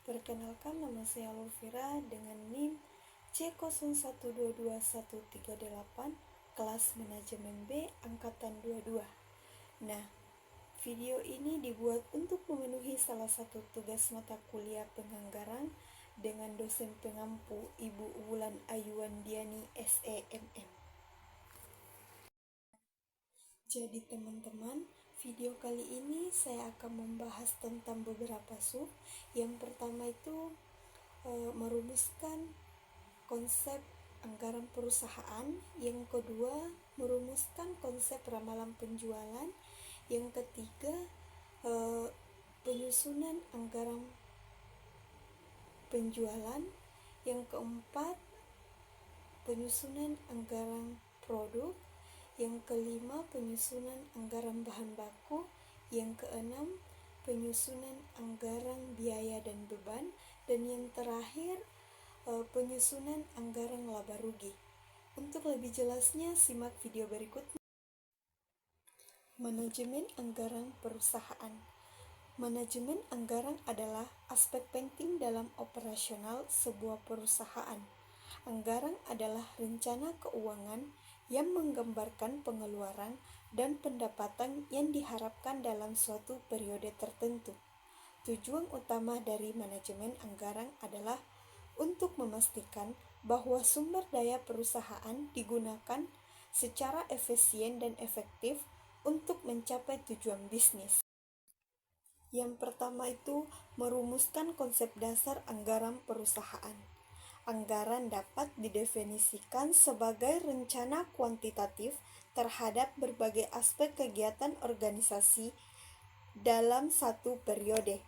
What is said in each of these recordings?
Perkenalkan, nama saya Lufira dengan NIM C01221138, kelas manajemen B angkatan 22. Nah, video ini dibuat untuk memenuhi salah satu tugas mata kuliah penganggaran dengan dosen pengampu Ibu Wulan Ayuandiani SEMM. Jadi teman-teman, video kali ini saya akan membahas tentang beberapa sub. Yang pertama itu merumuskan konsep anggaran perusahaan. Yang kedua, merumuskan konsep ramalan penjualan. Yang ketiga, penyusunan anggaran penjualan. Yang keempat, penyusunan anggaran produk. Yang kelima, penyusunan anggaran bahan baku. Yang keenam, penyusunan anggaran biaya dan beban. Dan yang terakhir, penyusunan anggaran laba rugi. Untuk lebih jelasnya, simak video berikutnya. Manajemen anggaran perusahaan. Manajemen anggaran adalah aspek penting dalam operasional sebuah perusahaan. Anggaran adalah rencana keuangan yang menggambarkan pengeluaran dan pendapatan yang diharapkan dalam suatu periode tertentu. Tujuan utama dari manajemen anggaran adalah untuk memastikan bahwa sumber daya perusahaan digunakan secara efisien dan efektif untuk mencapai tujuan bisnis. Yang pertama itu merumuskan konsep dasar anggaran perusahaan. Anggaran dapat didefinisikan sebagai rencana kuantitatif terhadap berbagai aspek kegiatan organisasi dalam satu periode.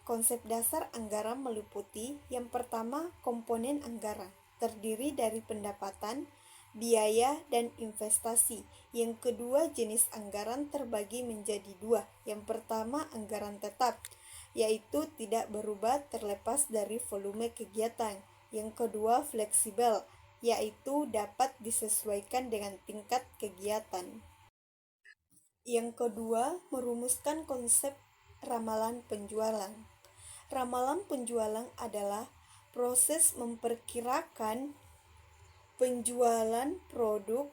Konsep dasar anggaran meliputi yang pertama, komponen anggaran, terdiri dari pendapatan, biaya, dan investasi. Yang kedua, jenis anggaran terbagi menjadi dua. Yang pertama, anggaran tetap, yaitu tidak berubah terlepas dari volume kegiatan. Yang kedua, fleksibel, yaitu dapat disesuaikan dengan tingkat kegiatan. Yang kedua, merumuskan konsep ramalan penjualan. Ramalan penjualan adalah proses memperkirakan penjualan produk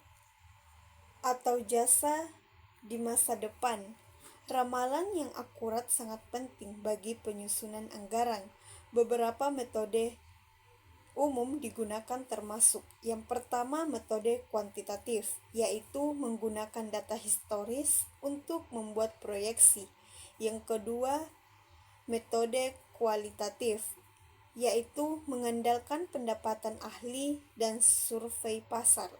atau jasa di masa depan. Ramalan yang akurat sangat penting bagi penyusunan anggaran. Beberapa metode umum digunakan termasuk yang pertama, metode kuantitatif, yaitu menggunakan data historis untuk membuat proyeksi. Yang kedua, metode kualitatif, yaitu mengandalkan pendapatan ahli dan survei pasar.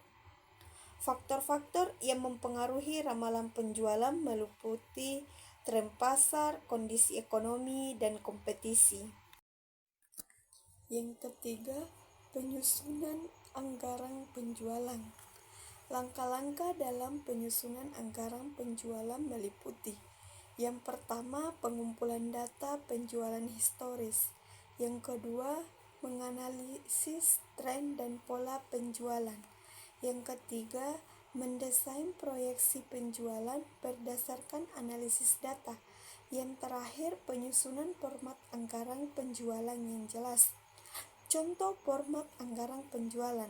Faktor-faktor yang mempengaruhi ramalan penjualan meliputi tren pasar, kondisi ekonomi, dan kompetisi. Yang ketiga, penyusunan anggaran penjualan. Langkah-langkah dalam penyusunan anggaran penjualan meliputi yang pertama, pengumpulan data penjualan historis. Yang kedua, menganalisis tren dan pola penjualan. Yang ketiga, mendesain proyeksi penjualan berdasarkan analisis data. Yang terakhir, penyusunan format anggaran penjualan yang jelas. Contoh format anggaran penjualan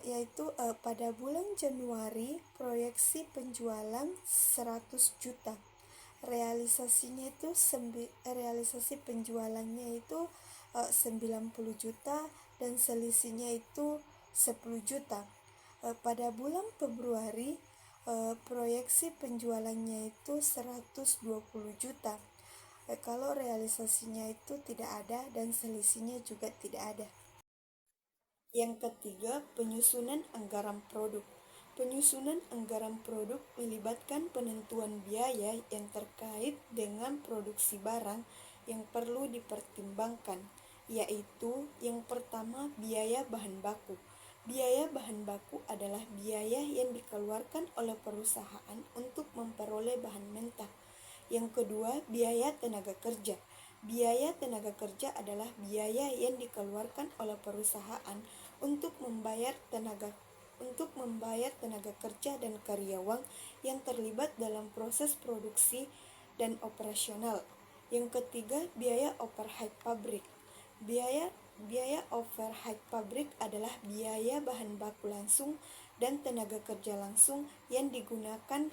yaitu pada bulan Januari proyeksi penjualan 100 juta. Realisasi penjualannya itu 90 juta dan selisihnya itu 10 juta. Pada bulan Februari proyeksi penjualannya itu 120 juta. Kalau realisasinya itu tidak ada dan selisihnya juga tidak ada. Yang ketiga, penyusunan anggaran produk. Penyusunan anggaran produk melibatkan penentuan biaya yang terkait dengan produksi barang yang perlu dipertimbangkan, yaitu yang pertama, biaya bahan baku. Biaya bahan baku adalah biaya yang dikeluarkan oleh perusahaan untuk memperoleh bahan mentah. Yang kedua, biaya tenaga kerja. Biaya tenaga kerja adalah biaya yang dikeluarkan oleh perusahaan untuk membayar tenaga kerja dan karyawan yang terlibat dalam proses produksi dan operasional. Yang ketiga, biaya overhead pabrik. Biaya overhead pabrik adalah biaya bahan baku langsung dan tenaga kerja langsung yang digunakan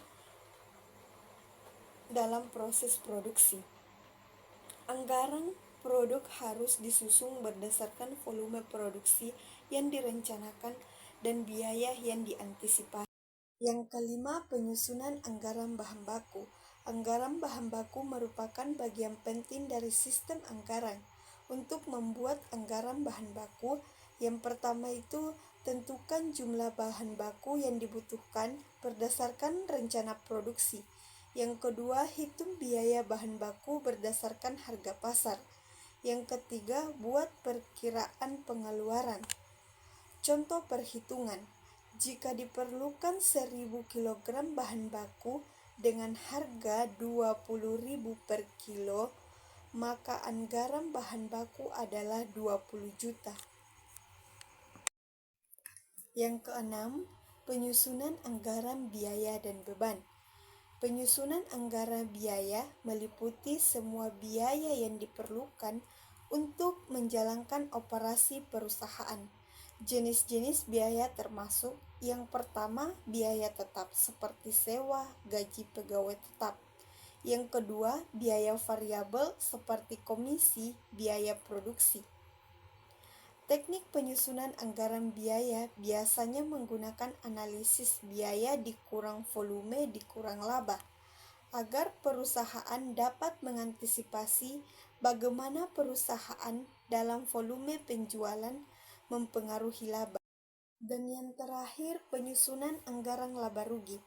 dalam proses produksi. Anggaran produk harus disusun berdasarkan volume produksi yang direncanakan dan biaya yang diantisipasi. Yang kelima, penyusunan anggaran bahan baku. Anggaran bahan baku merupakan bagian penting dari sistem anggaran. Untuk membuat anggaran bahan baku, yang pertama itu tentukan jumlah bahan baku yang dibutuhkan berdasarkan rencana produksi. Yang kedua, hitung biaya bahan baku berdasarkan harga pasar. Yang ketiga, buat perkiraan pengeluaran. Contoh perhitungan. Jika diperlukan 1000 kg bahan baku dengan harga 20.000 per kilo, maka anggaran bahan baku adalah 20 juta. Yang keenam, penyusunan anggaran biaya dan beban. Penyusunan anggaran biaya meliputi semua biaya yang diperlukan untuk menjalankan operasi perusahaan. Jenis-jenis biaya termasuk yang pertama, biaya tetap seperti sewa, gaji pegawai tetap. Yang kedua, biaya variabel seperti komisi, biaya produksi. Teknik penyusunan anggaran biaya biasanya menggunakan analisis biaya dikurang volume dikurang laba, agar perusahaan dapat mengantisipasi bagaimana perusahaan dalam volume penjualan mempengaruhi laba. Dan yang terakhir, penyusunan anggaran laba rugi.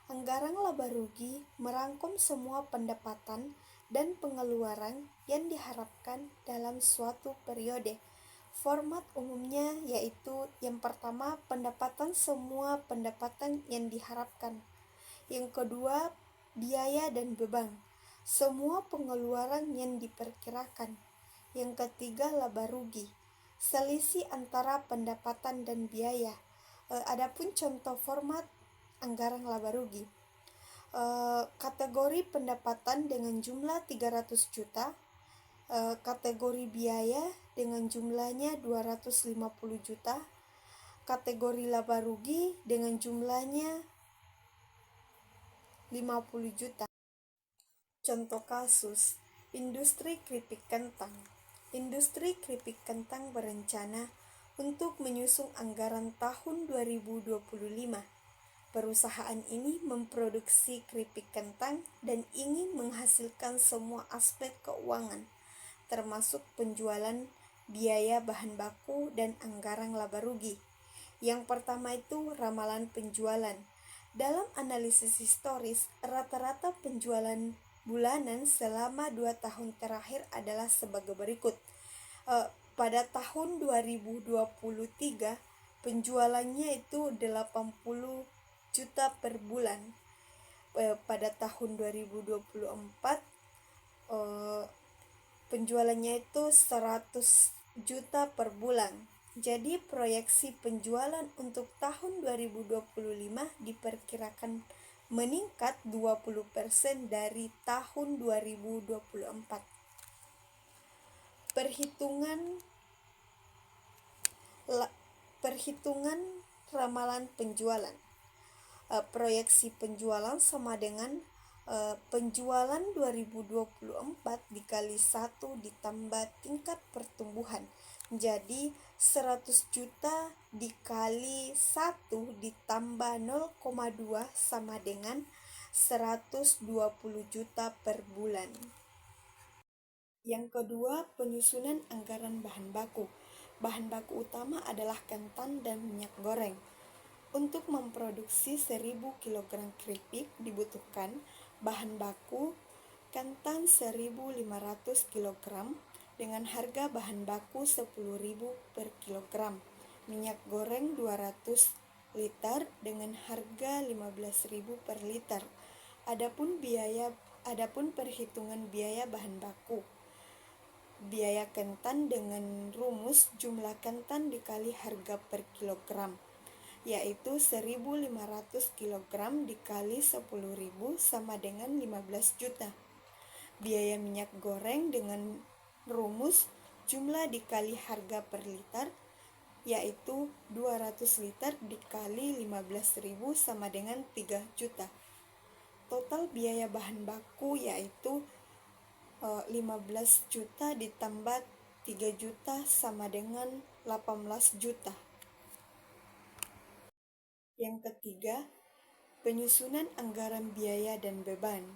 Anggaran laba rugi merangkum semua pendapatan dan pengeluaran yang diharapkan dalam suatu periode. Format umumnya yaitu yang pertama, pendapatan semua pendapatan yang diharapkan. Yang kedua, biaya dan beban, semua pengeluaran yang diperkirakan. Yang ketiga, laba rugi, selisih antara pendapatan dan biaya. Adapun contoh format anggaran laba rugi. Kategori pendapatan dengan jumlah 300 juta, kategori biaya dengan jumlahnya 250 juta, kategori laba rugi dengan jumlahnya 50 juta. Contoh kasus, industri keripik kentang. Industri keripik kentang berencana untuk menyusun anggaran tahun 2025. Perusahaan ini memproduksi keripik kentang dan ingin menghasilkan semua aspek keuangan, termasuk penjualan, biaya bahan baku, dan anggaran laba rugi. Yang pertama itu ramalan penjualan. Dalam analisis historis, rata-rata penjualan bulanan selama 2 tahun terakhir adalah sebagai berikut. Pada tahun 2023, penjualannya itu 80 juta per bulan. Pada tahun 2024, penjualannya itu 100 juta per bulan. Jadi proyeksi penjualan untuk tahun 2025 diperkirakan meningkat 20% dari tahun 2024. Perhitungan ramalan penjualan. Proyeksi penjualan sama dengan penjualan 2024 dikali 1 ditambah tingkat pertumbuhan. Jadi 100 juta dikali 1 ditambah 0,2 sama dengan 120 juta per bulan. Yang kedua, penyusunan anggaran bahan baku. Bahan baku utama adalah ketan dan minyak goreng. Untuk memproduksi 1000 kg keripik dibutuhkan bahan baku ketan 1500 kg dengan harga bahan baku 10.000 per kilogram, minyak goreng 200 liter dengan harga 15.000 per liter. Adapun perhitungan biaya bahan baku. Biaya ketan dengan rumus jumlah ketan dikali harga per kilogram, yaitu 1.500 kg dikali 10.000 sama dengan 15 juta. biaya minyak goreng dengan rumus jumlah dikali harga per liter, yaitu 200 liter dikali 15.000 sama dengan 3 juta. Total biaya bahan baku yaitu 15 juta ditambah 3 juta sama dengan 18 juta. Yang ketiga, penyusunan anggaran biaya dan beban.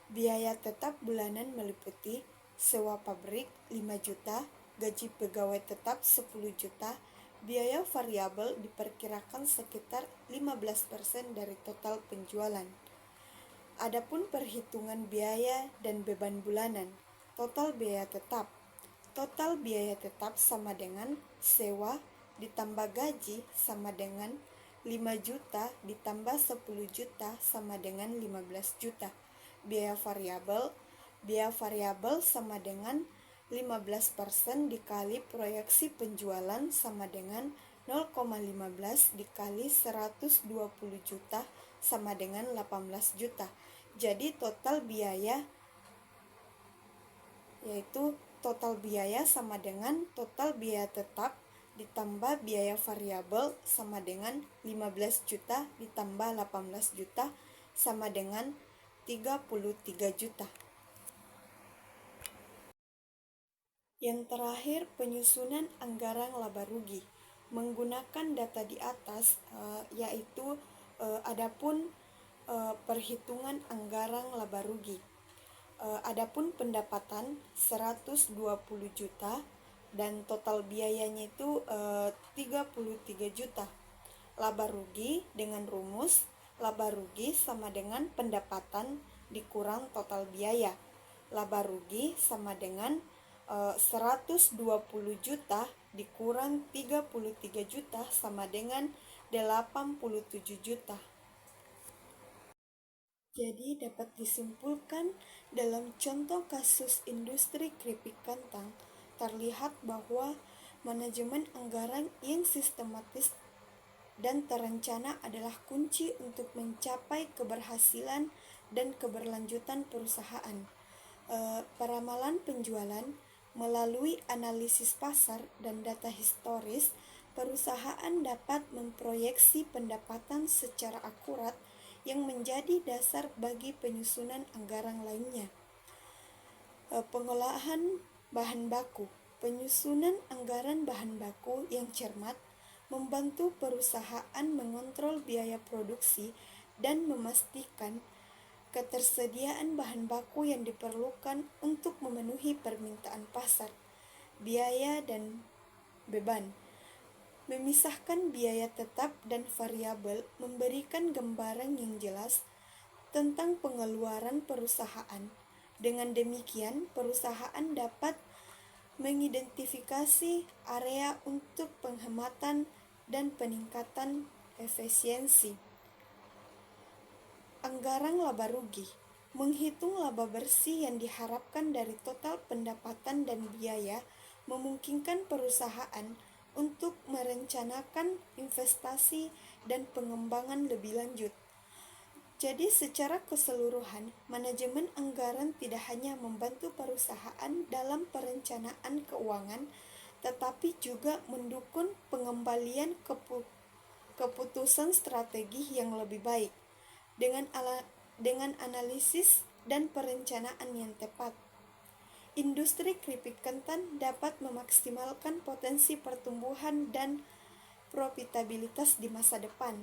Biaya tetap bulanan meliputi sewa pabrik 5 juta, gaji pegawai tetap 10 juta, biaya variabel diperkirakan sekitar 15% dari total penjualan. Adapun perhitungan biaya dan beban bulanan, total biaya tetap. Total biaya tetap sama dengan sewa ditambah gaji sama dengan 5 juta ditambah 10 juta sama dengan 15 juta. Biaya variabel sama dengan 15% dikali proyeksi penjualan sama dengan 0,15 dikali 120 juta sama dengan 18 juta. Jadi total biaya sama dengan total biaya tetap ditambah biaya variabel sama dengan 15 juta ditambah 18 juta sama dengan 33 juta. Yang terakhir, penyusunan anggaran laba rugi. Menggunakan data di atas, yaitu adapun perhitungan anggaran laba rugi. Adapun pendapatan 120 juta dan total biayanya itu 33 juta. Laba rugi dengan rumus laba rugi sama dengan pendapatan dikurang total biaya. Laba rugi sama dengan 120 juta dikurang 33 juta sama dengan 87 juta. Jadi dapat disimpulkan dalam contoh kasus industri keripik kentang, terlihat bahwa manajemen anggaran yang sistematis dan terencana adalah kunci untuk mencapai keberhasilan dan keberlanjutan perusahaan. Peramalan penjualan melalui analisis pasar dan data historis, perusahaan dapat memproyeksi pendapatan secara akurat yang menjadi dasar bagi penyusunan anggaran lainnya. Pengolahan bahan baku. Penyusunan anggaran bahan baku yang cermat membantu perusahaan mengontrol biaya produksi dan memastikan ketersediaan bahan baku yang diperlukan untuk memenuhi permintaan pasar. Biaya dan beban. Memisahkan biaya tetap dan variabel memberikan gambaran yang jelas tentang pengeluaran perusahaan. Dengan demikian, perusahaan dapat mengidentifikasi area untuk penghematan dan peningkatan efisiensi. Anggaran laba rugi. Menghitung laba bersih yang diharapkan dari total pendapatan dan biaya memungkinkan perusahaan untuk merencanakan investasi dan pengembangan lebih lanjut. Jadi secara keseluruhan, manajemen anggaran tidak hanya membantu perusahaan dalam perencanaan keuangan, tetapi juga mendukung pengembalian keputusan strategi yang lebih baik. Dengan analisis dan perencanaan yang tepat, industri keripik kentang dapat memaksimalkan potensi pertumbuhan dan profitabilitas di masa depan.